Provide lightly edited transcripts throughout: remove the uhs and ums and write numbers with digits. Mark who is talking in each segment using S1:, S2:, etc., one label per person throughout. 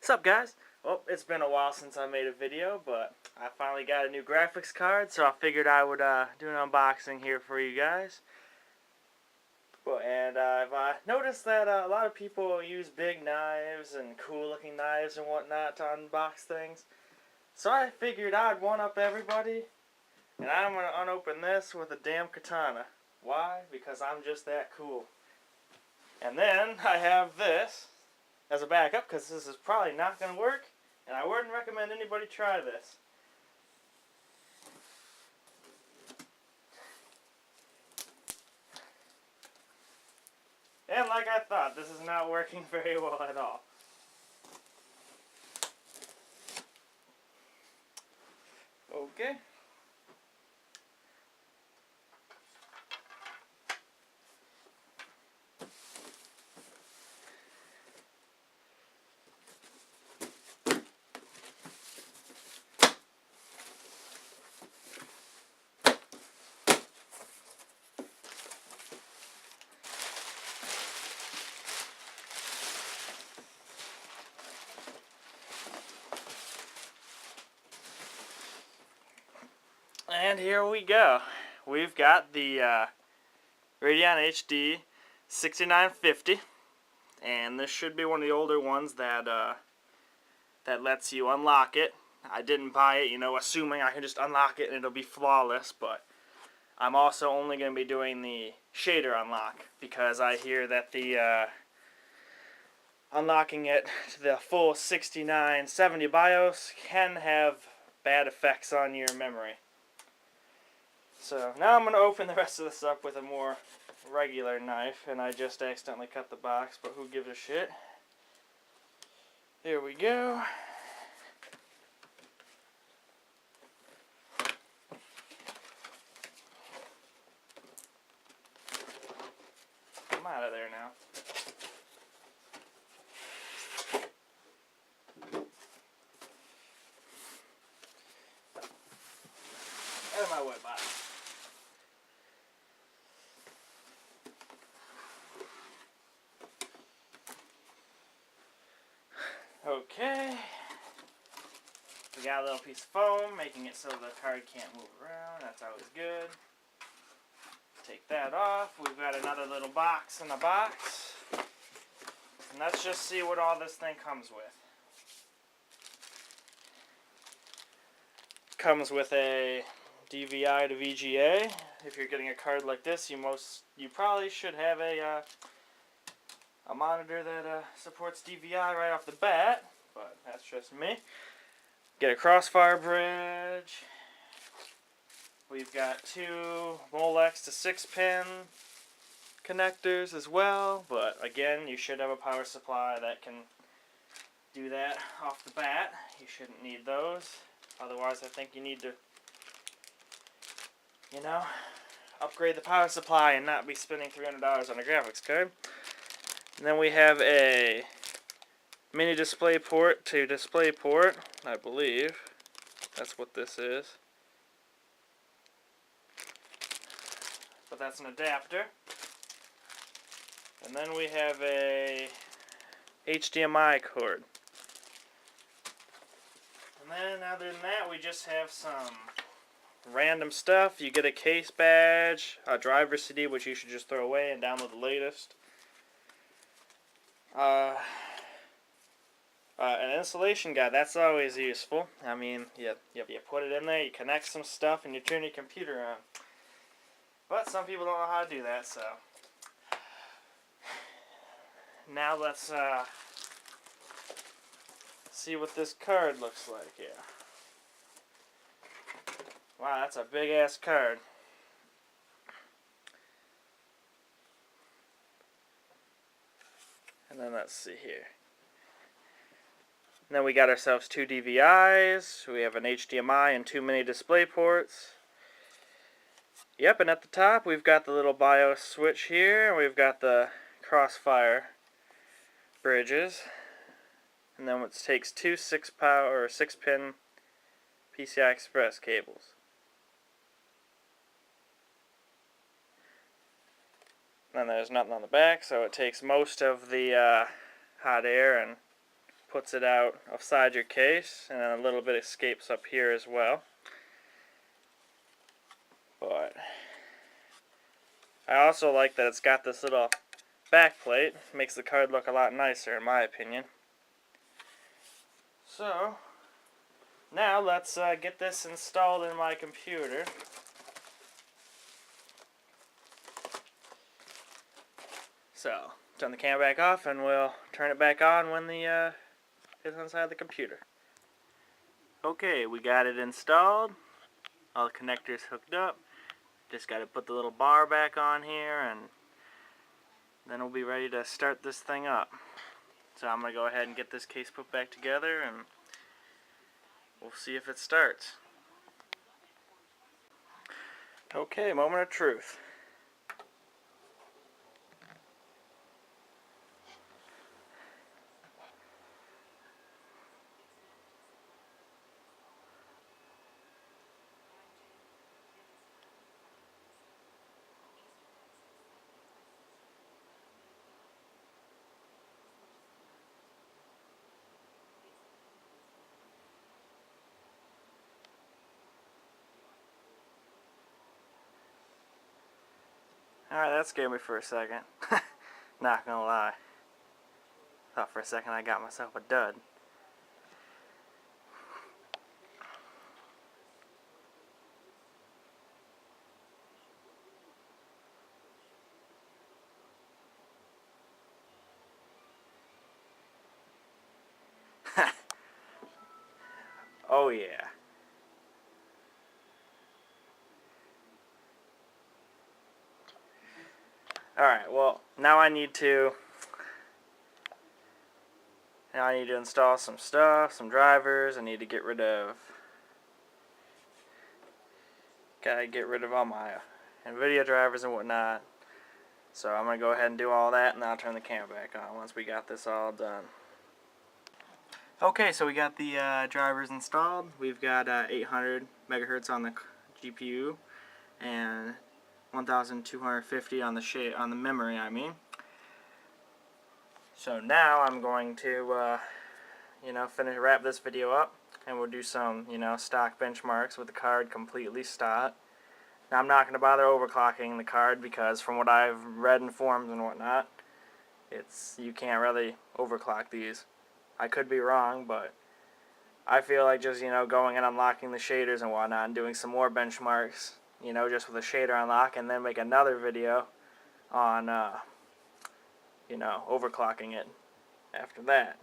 S1: What's up, guys? Well, it's been a while since I made a video, but I finally got a new graphics card, so I figured I would do an unboxing here for you guys. And I've noticed that a lot of people use big knives and cool-looking knives and whatnot to unbox things. So I figured I'd one-up everybody, and I'm going to unopen this with a damn katana. Why? Because I'm just that cool. And then I have this as a backup, because this is probably not going to work, and I wouldn't recommend anybody try this. And like I thought, this is not working very well at all. Okay. And here we go. We've got the Radeon HD 6950, and this should be one of the older ones that that lets you unlock it. I didn't buy it, assuming I can just unlock it and it'll be flawless, but I'm also only going to be doing the shader unlock because I hear that the unlocking it to the full 6970 BIOS can have bad effects on your memory. So now I'm going to open the rest of this up with a more regular knife, and I just accidentally cut the box, but who gives a shit. Here we go. I'm out of there now. Out of my way, box. Okay, we got a little piece of foam, making it so the card can't move around. That's always good. Take that off. We've got another little box in the box. And let's just see what all this thing comes with. Comes with a DVI to VGA. If you're getting a card like this, you probably should have a monitor that supports DVI right off the bat, but that's just me. Get a crossfire bridge. We've got two Molex to 6-pin connectors as well, but again, you should have a power supply that can do that off the bat. You shouldn't need those. Otherwise, I think you need to, upgrade the power supply and not be spending $300 on a graphics card. And then we have a mini display port to display port, I believe. That's what this is. But that's an adapter. And then we have a HDMI cord. And then other than that, we just have some random stuff. You get a case badge, a driver CD, which you should just throw away and download the latest. An installation guide, that's always useful. I mean, you put it in there, you connect some stuff, and you turn your computer on. But some people don't know how to do that, so. Now let's see what this card looks like here. Wow, that's a big-ass card. And then let's see here. And then we got ourselves two DVIs. We have an HDMI and two mini display ports. Yep, and at the top we've got the little BIOS switch here. We've got the crossfire bridges. And then it takes two 6-pin PCI Express cables. And there's nothing on the back, so it takes most of the hot air and puts it out outside your case, and then a little bit escapes up here as well. But I also like that it's got this little back plate. Makes the card look a lot nicer in my opinion. So now let's get this installed in my computer. So turn the camera back off and we'll turn it back on when the it's inside the computer. Okay, we got it installed. All the connectors hooked up. Just got to put the little bar back on here, and then we'll be ready to start this thing up. So I'm going to go ahead and get this case put back together, and we'll see if it starts. Okay, moment of truth. Alright, that scared me for a second. Not gonna lie. Thought for a second I got myself a dud. Oh yeah. Alright, well, now I need to install some stuff, some drivers. I need to get rid of all my NVIDIA drivers and whatnot. So I'm going to go ahead and do all that, and then I'll turn the camera back on once we got this all done. Okay, so we got the drivers installed. We've got 800 megahertz on the GPU and 1250 on the memory, I mean. So now I'm going to wrap this video up, and we'll do some stock benchmarks with the card completely stock. Now I'm not going to bother overclocking the card because from what I've read in forums and whatnot, you can't really overclock these. I could be wrong, but I feel like just going and unlocking the shaders and whatnot and doing some more benchmarks, just with a shader unlock, and then make another video on overclocking it after that.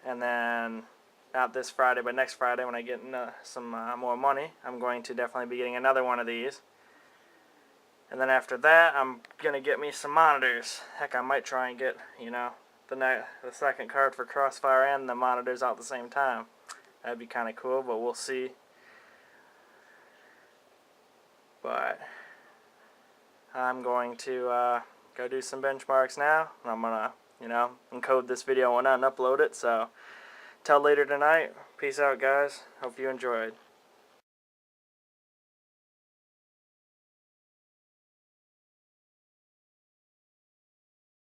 S1: And then not this Friday, but next Friday when I get some more money, I'm going to definitely be getting another one of these. And then after that, I'm gonna get me some monitors. Heck, I might try and get the second card for Crossfire and the monitors out at the same time. That'd be kind of cool, but we'll see. But I'm going to go do some benchmarks now, and I'm gonna encode this video and upload it. So till later tonight. Peace out, guys. Hope you enjoyed.